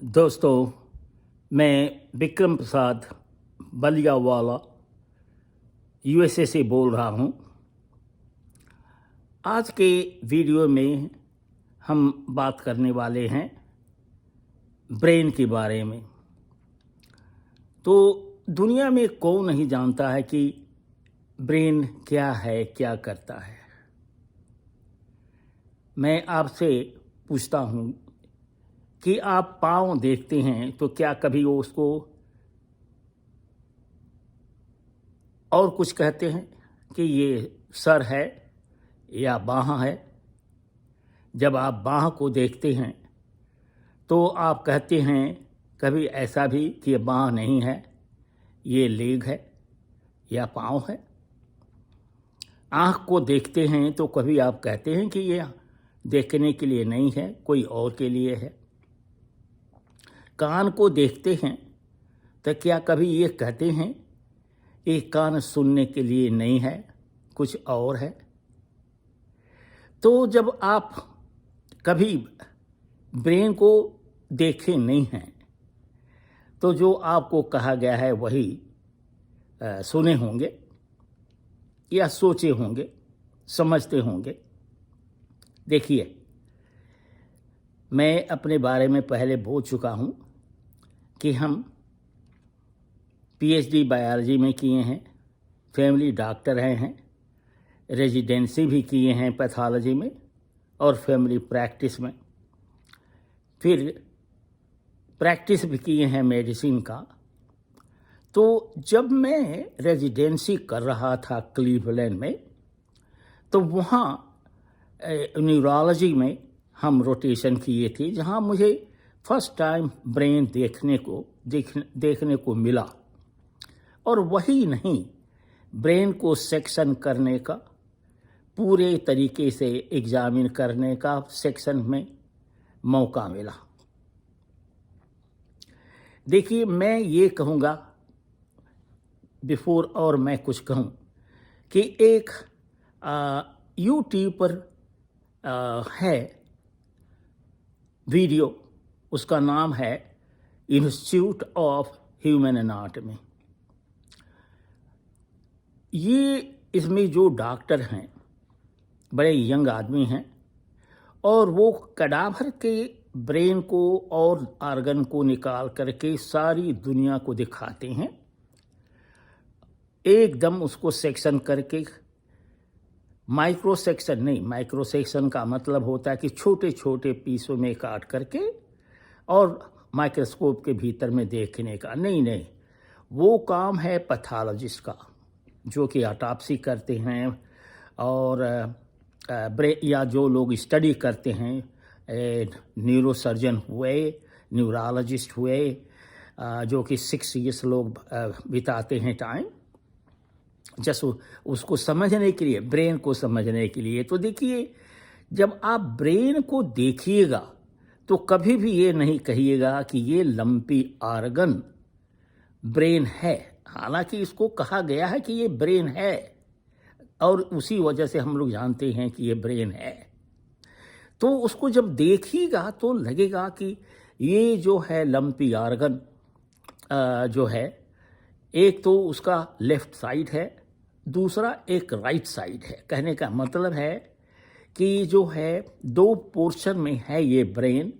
दोस्तों, मैं विक्रम प्रसाद बलियावाला यूएसए से बोल रहा हूँ। आज के वीडियो में हम बात करने वाले हैं ब्रेन के बारे में। तो दुनिया में कौन नहीं जानता है कि ब्रेन क्या है, क्या करता है। मैं आपसे पूछता हूँ कि आप पाँव देखते हैं तो क्या कभी वो उसको और कुछ कहते हैं कि ये सर है या बाँह है? जब आप बाँह को देखते हैं तो आप कहते हैं कभी ऐसा भी कि ये बाँह नहीं है, ये लेग है या पाँव है। आँख को देखते हैं तो कभी आप कहते हैं कि ये देखने के लिए नहीं है, कोई और के लिए है। कान को देखते हैं तो क्या कभी ये कहते हैं ये कान सुनने के लिए नहीं है, कुछ और है। तो जब आप कभी ब्रेन को देखे नहीं हैं तो जो आपको कहा गया है वही सुने होंगे या सोचे होंगे, समझते होंगे। देखिए, मैं अपने बारे में पहले बोल चुका हूँ कि हम पीएचडी बायोलॉजी में किए हैं, फैमिली डॉक्टर रहे हैं, रेजिडेंसी भी किए हैं पैथोलॉजी में और फैमिली प्रैक्टिस में, फिर प्रैक्टिस भी किए हैं मेडिसिन का। तो जब मैं रेजिडेंसी कर रहा था क्लीवलैंड में तो वहाँ न्यूरोलॉजी में हम रोटेशन किए थे, जहाँ मुझे फर्स्ट टाइम ब्रेन देखने को मिला। और वही नहीं, ब्रेन को सेक्शन करने का, पूरे तरीके से एग्जामिन करने का सेक्शन में मौका मिला। देखिए, मैं ये कहूँगा बिफोर और मैं कुछ कहूँ कि एक यूट्यूब पर है वीडियो, उसका नाम है इंस्टीट्यूट ऑफ ह्यूमन एनाटॉमी। ये इसमें जो डॉक्टर हैं बड़े यंग आदमी हैं और वो कैडावर के ब्रेन को और आर्गन को निकाल करके सारी दुनिया को दिखाते हैं, एकदम उसको सेक्शन करके। माइक्रो सेक्शन नहीं, माइक्रो सेक्शन का मतलब होता है कि छोटे छोटे पीसों में काट करके और माइक्रोस्कोप के भीतर में देखने का। नहीं, वो काम है पैथोलॉजिस्ट का, जो कि ऑटोप्सी करते हैं और या जो लोग स्टडी करते हैं, न्यूरोसर्जन हुए, न्यूरोलॉजिस्ट हुए, जो कि 6 ईयर्स लोग बिताते हैं टाइम जस्ट उसको समझने के लिए, ब्रेन को समझने के लिए। तो देखिए, जब आप ब्रेन को देखिएगा तो कभी भी ये नहीं कहिएगा कि ये लंपी आर्गन ब्रेन है। हालांकि इसको कहा गया है कि ये ब्रेन है और उसी वजह से हम लोग जानते हैं कि ये ब्रेन है। तो उसको जब देखिएगा तो लगेगा कि ये जो है लंपी आर्गन जो है, एक तो उसका लेफ्ट साइड है, दूसरा एक राइट साइड है। कहने का मतलब है कि जो है 2 पोर्शन में है ये ब्रेन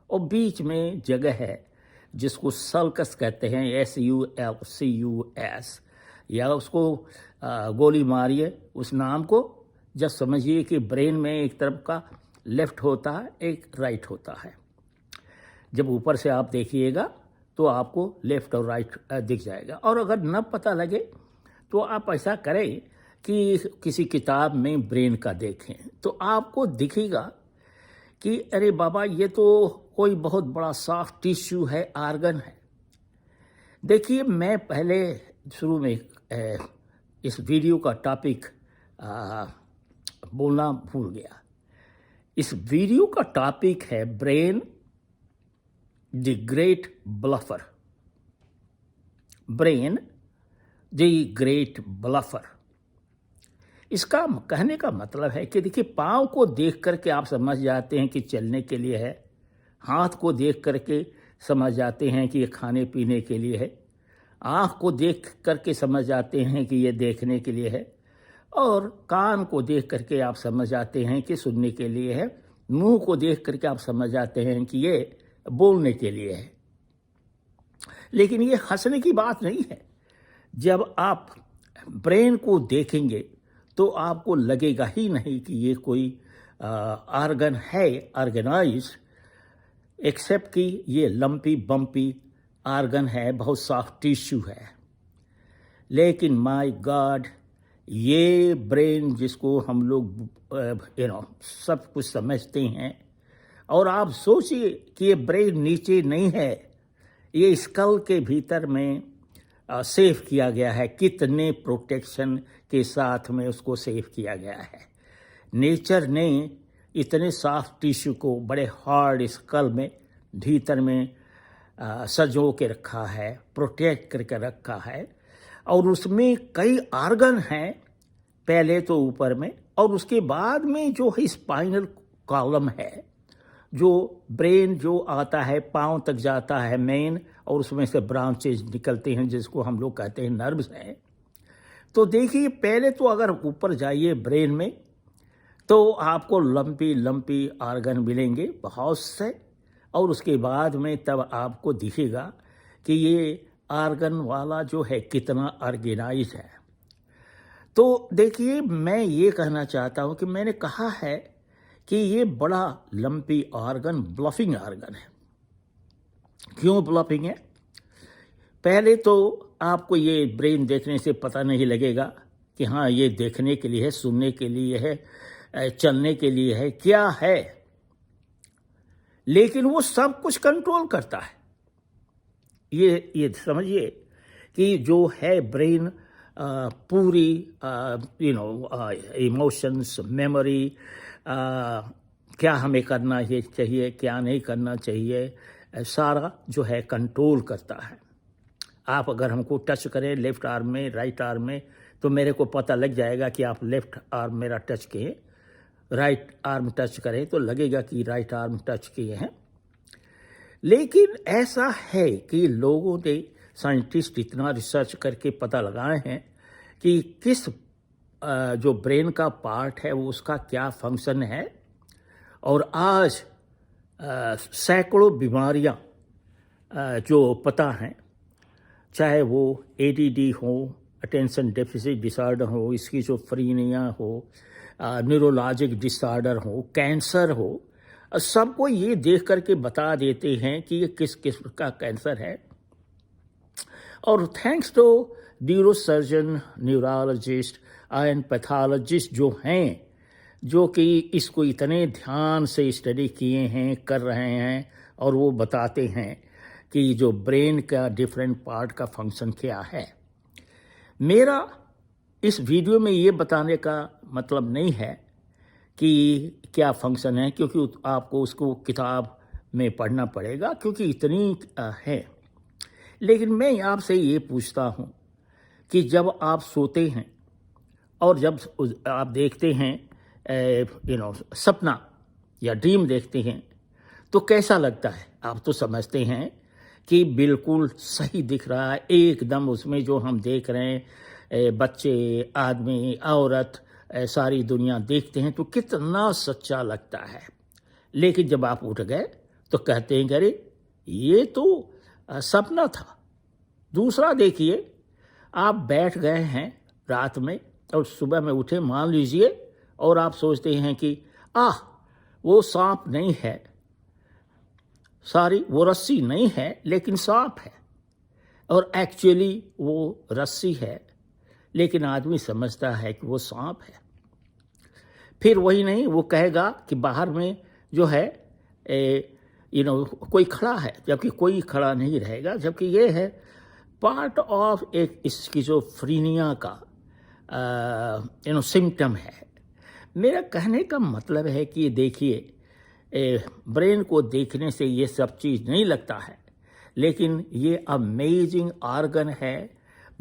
और बीच में जगह है जिसको सल्कस कहते हैं, SULCUS, या उसको गोली मारिए उस नाम को। जब समझिए कि ब्रेन में एक तरफ का लेफ्ट होता है, एक राइट होता है। जब ऊपर से आप देखिएगा तो आपको लेफ्ट और राइट दिख जाएगा। और अगर न पता लगे तो आप ऐसा करें कि किसी किताब में ब्रेन का देखें तो आपको दिखेगा कि अरे बाबा, ये तो कोई बहुत बड़ा सॉफ्ट टिश्यू है, आर्गन है। देखिए, मैं पहले शुरू में इस वीडियो का टॉपिक बोलना भूल गया। इस वीडियो का टॉपिक है brain the great bluffer. Brain the great bluffer, इसका कहने का मतलब है कि देखिए, पाँव को देख करके आप समझ जाते हैं कि चलने के लिए है, हाथ को देख करके समझ जाते हैं कि ये खाने पीने के लिए है, आँख को देख करके समझ जाते हैं कि ये देखने के लिए है, और कान को देख करके आप समझ जाते हैं कि सुनने के लिए है, मुंह को देख करके आप समझ जाते हैं कि ये बोलने के लिए है। लेकिन ये हंसने की बात नहीं है। जब आप ब्रेन को देखेंगे तो आपको लगेगा ही नहीं कि ये कोई ऑर्गन है ऑर्गेनाइज, एक्सेप्ट कि ये लंपी बम्पी ऑर्गन है, बहुत सॉफ्ट टिश्यू है। लेकिन माय गॉड, ये ब्रेन जिसको हम लोग सब कुछ समझते हैं, और आप सोचिए कि ये ब्रेन नीचे नहीं है, ये स्कल के भीतर में सेव किया गया है। कितने प्रोटेक्शन के साथ में उसको सेव किया गया है। नेचर ने इतने सॉफ्ट टिश्यू को बड़े हार्ड स्कल में भीतर में सजो के रखा है, प्रोटेक्ट करके रखा है, और उसमें कई ऑर्गन हैं, पहले तो ऊपर में, और उसके बाद में जो है स्पाइनल कॉलम है, जो ब्रेन जो आता है पाँव तक जाता है मेन, और उसमें से ब्रांचेज निकलते हैं जिसको हम लोग कहते हैं नर्व्स हैं। तो देखिए, पहले तो अगर ऊपर जाइए ब्रेन में तो आपको लंपी लंपी ऑर्गन मिलेंगे बहुत से, और उसके बाद में तब आपको दिखेगा कि ये ऑर्गन वाला जो है कितना ऑर्गेनाइज है। तो देखिए, मैं ये कहना चाहता हूँ कि मैंने कहा है कि ये बड़ा लंपी ऑर्गन ब्लफिंग ऑर्गन है। क्यों ब्लफिंग है? पहले तो आपको ये ब्रेन देखने से पता नहीं लगेगा कि हाँ ये देखने के लिए है, सुनने के लिए है, चलने के लिए है, क्या है, लेकिन वो सब कुछ कंट्रोल करता है। ये समझिए कि जो है ब्रेन पूरी इमोशंस, मेमोरी, क्या हमें करना चाहिए, क्या नहीं करना चाहिए, सारा जो है कंट्रोल करता है। आप अगर हमको टच करें लेफ्ट आर्म में, राइट आर्म में, तो मेरे को पता लग जाएगा कि आप लेफ्ट आर्म मेरा टच किए, राइट आर्म टच करें तो लगेगा कि राइट आर्म टच किए हैं। लेकिन ऐसा है कि लोगों ने, साइंटिस्ट इतना रिसर्च करके पता लगाए हैं कि किस जो ब्रेन का पार्ट है वो उसका क्या फंक्शन है, और आज सैकड़ों बीमारियां जो पता हैं, चाहे वो ADD हो, अटेंशन डेफिसिट डिसऑर्डर हो, स्किज़ोफ्रेनिया हो, न्यूरोलॉजिक डिसऑर्डर हो, कैंसर हो, सबको ये देख करके बता देते हैं कि ये किस किस्म का कैंसर है। और thanks to neurosurgeon, neurologist and pathologist जो हैं, जो कि इसको इतने ध्यान से स्टडी किए हैं, कर रहे हैं, और वो बताते हैं कि जो ब्रेन का डिफरेंट पार्ट का फंक्शन क्या है। मेरा इस वीडियो में ये बताने का मतलब नहीं है कि क्या फंक्शन है, क्योंकि आपको उसको किताब में पढ़ना पड़ेगा, क्योंकि इतनी है। लेकिन मैं आपसे ये पूछता हूँ कि जब आप सोते हैं और जब आप देखते हैं सपना या ड्रीम देखते हैं, तो कैसा लगता है? आप तो समझते हैं कि बिल्कुल सही दिख रहा है, एकदम उसमें जो हम देख रहे हैं, बच्चे, आदमी, औरत, सारी दुनिया देखते हैं तो कितना सच्चा लगता है। लेकिन जब आप उठ गए तो कहते हैं कि अरे ये तो सपना था। दूसरा देखिए, आप बैठ गए हैं रात में और सुबह में उठे, मान लीजिए, और आप सोचते हैं कि वो सांप नहीं है, सॉरी वो रस्सी नहीं है, लेकिन सांप है, और एक्चुअली वो रस्सी है, लेकिन आदमी समझता है कि वो सांप है। फिर वही नहीं, वो कहेगा कि बाहर में जो है कोई खड़ा है, जबकि कोई खड़ा नहीं रहेगा, जबकि ये है पार्ट ऑफ एक स्किज़ोफ्रेनिया का सिम्टम है। मेरा कहने का मतलब है कि देखिए, ब्रेन को देखने से ये सब चीज़ नहीं लगता है, लेकिन ये अमेजिंग ऑर्गन है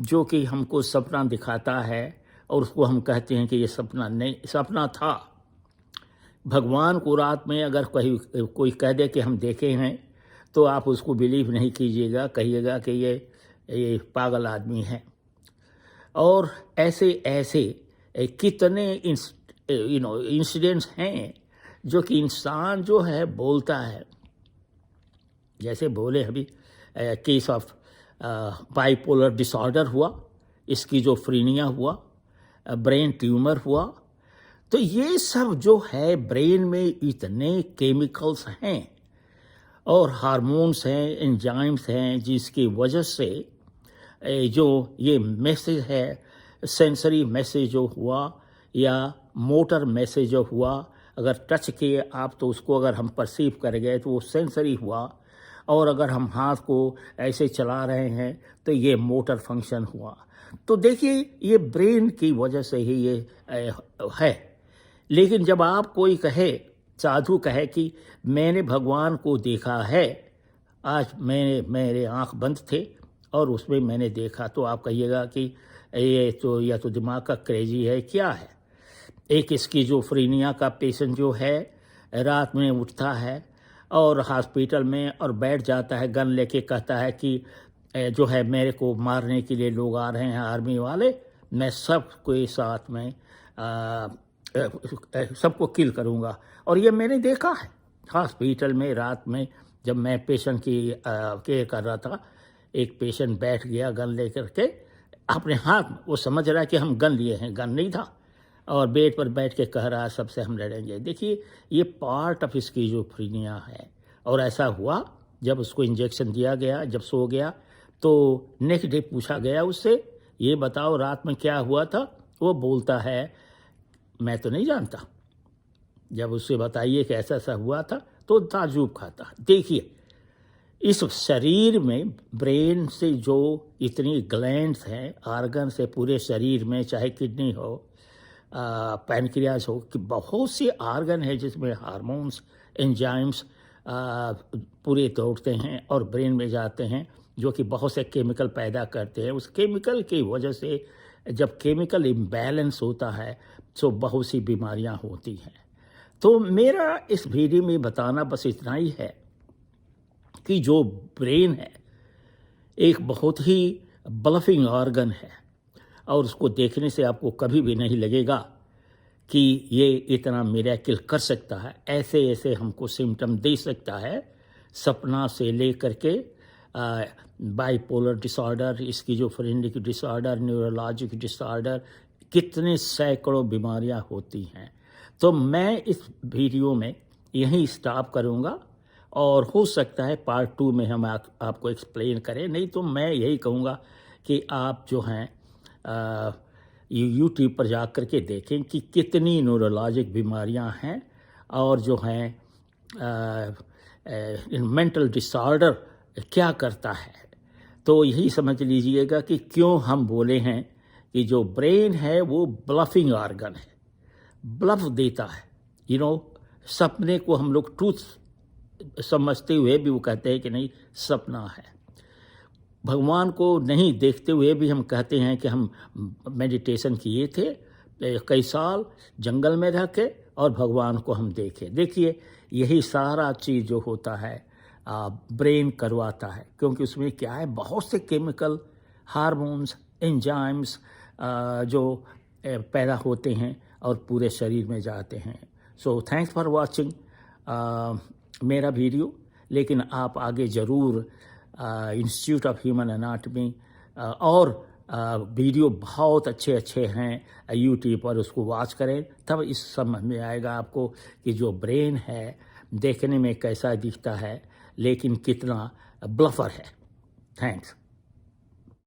जो कि हमको सपना दिखाता है, और उसको हम कहते हैं कि ये सपना नहीं, सपना था। भगवान को रात में अगर कोई कह दे कि हम देखे हैं, तो आप उसको बिलीव नहीं कीजिएगा, कहिएगा कि ये पागल आदमी है। और ऐसे ऐसे कितने इंसिडेंट्स हैं जो कि इंसान जो है बोलता है, जैसे बोले अभी केस ऑफ बाइपोलर डिसऑर्डर हुआ, स्किज़ोफ्रेनिया हुआ, ब्रेन ट्यूमर हुआ। तो ये सब जो है ब्रेन में इतने केमिकल्स हैं और हार्मोन्स हैं, एंजाइम्स हैं, जिसकी वजह से जो ये मैसेज है, सेंसरी मैसेज जो हुआ या मोटर मैसेज जो हुआ, अगर टच किए आप तो उसको अगर हम परसीव कर गए तो वो सेंसरी हुआ, और अगर हम हाथ को ऐसे चला रहे हैं तो ये मोटर फंक्शन हुआ। तो देखिए ये ब्रेन की वजह से ही ये है। लेकिन जब आप कोई कहे, साधु कहे कि मैंने भगवान को देखा है, आज मेरे आँख बंद थे और उसमें मैंने देखा, तो आप कहिएगा कि ये तो या तो दिमाग का क्रेजी है, क्या है। एक स्किज़ोफ्रेनिया का पेशेंट जो है रात में उठता है और हॉस्पिटल में और बैठ जाता है, गन लेके कहता है कि जो है मेरे को मारने के लिए लोग आ रहे हैं, आर्मी वाले, मैं सबको साथ में सबको किल करूँगा। और ये मैंने देखा है हॉस्पिटल में रात में, जब मैं पेशेंट की केयर कर रहा था, एक पेशेंट बैठ गया गन लेकर के अपने हाथ में, वो समझ रहा है कि हम गन लिए हैं, गन नहीं था, और बेड पर बैठ के कह रहा है सबसे हम लड़ेंगे। देखिए ये पार्ट ऑफ स्किज़ोफ्रेनिया है। और ऐसा हुआ जब उसको इंजेक्शन दिया गया, जब सो गया तो नेक्स्ट डे पूछा गया उससे, ये बताओ रात में क्या हुआ था। वो बोलता है मैं तो नहीं जानता। जब उससे बताइए कि ऐसा ऐसा हुआ था तो ताजुब खाता। देखिए इस शरीर में ब्रेन से जो इतनी ग्लैंड्स हैं, आर्गन से पूरे शरीर में, चाहे किडनी हो, पैनक्रियाज हो, कि बहुत से आर्गन है जिसमें हार्मोन्स, एंजाइम्स पूरे दौड़ते हैं और ब्रेन में जाते हैं, जो कि बहुत से केमिकल पैदा करते हैं। उस केमिकल की वजह से जब केमिकल इम्बैलेंस होता है तो बहुत सी बीमारियां होती हैं। तो मेरा इस वीडियो में बताना बस इतना ही है कि जो ब्रेन है एक बहुत ही ब्लफिंग ऑर्गन है, और उसको देखने से आपको कभी भी नहीं लगेगा कि ये इतना मिरेकल कर सकता है। ऐसे ऐसे हमको सिम्टम दे सकता है, सपना से लेकर के bipolar disorder, schizophrenic disorder, neurologic disorder, कितने सैकड़ों बीमारियां होती हैं। तो मैं इस वीडियो में यहीं स्टॉप करूंगा, और हो सकता है पार्ट 2 में हम आपको एक्सप्लेन करें। नहीं तो मैं यही कहूँगा कि आप जो हैं यूट्यूब पर जा कर के देखें कि कितनी न्यूरोलॉजिक बीमारियां हैं, और जो हैं मेंटल डिसऑर्डर क्या करता है। तो यही समझ लीजिएगा कि क्यों हम बोले हैं कि जो ब्रेन है वो ब्लफिंग ऑर्गन है, ब्लफ देता है। सपने को हम लोग ट्रूथ समझते हुए भी वो कहते हैं कि नहीं सपना है। भगवान को नहीं देखते हुए भी हम कहते हैं कि हम मेडिटेशन किए थे कई साल जंगल में रह के, और भगवान को हम देखे। देखिए यही सारा चीज़ जो होता है ब्रेन करवाता है, क्योंकि उसमें क्या है, बहुत से केमिकल, हार्मोन्स, एंजाइम्स जो पैदा होते हैं और पूरे शरीर में जाते हैं। सो थैंक्स फॉर वॉचिंग मेरा वीडियो। लेकिन आप आगे ज़रूर इंस्टीट्यूट ऑफ ह्यूमन एनाटमी और वीडियो बहुत अच्छे अच्छे हैं यूट्यूब पर, उसको वॉच करें, तब इस समझ में आएगा आपको कि जो ब्रेन है देखने में कैसा दिखता है, लेकिन कितना ब्लफर है। थैंक्स।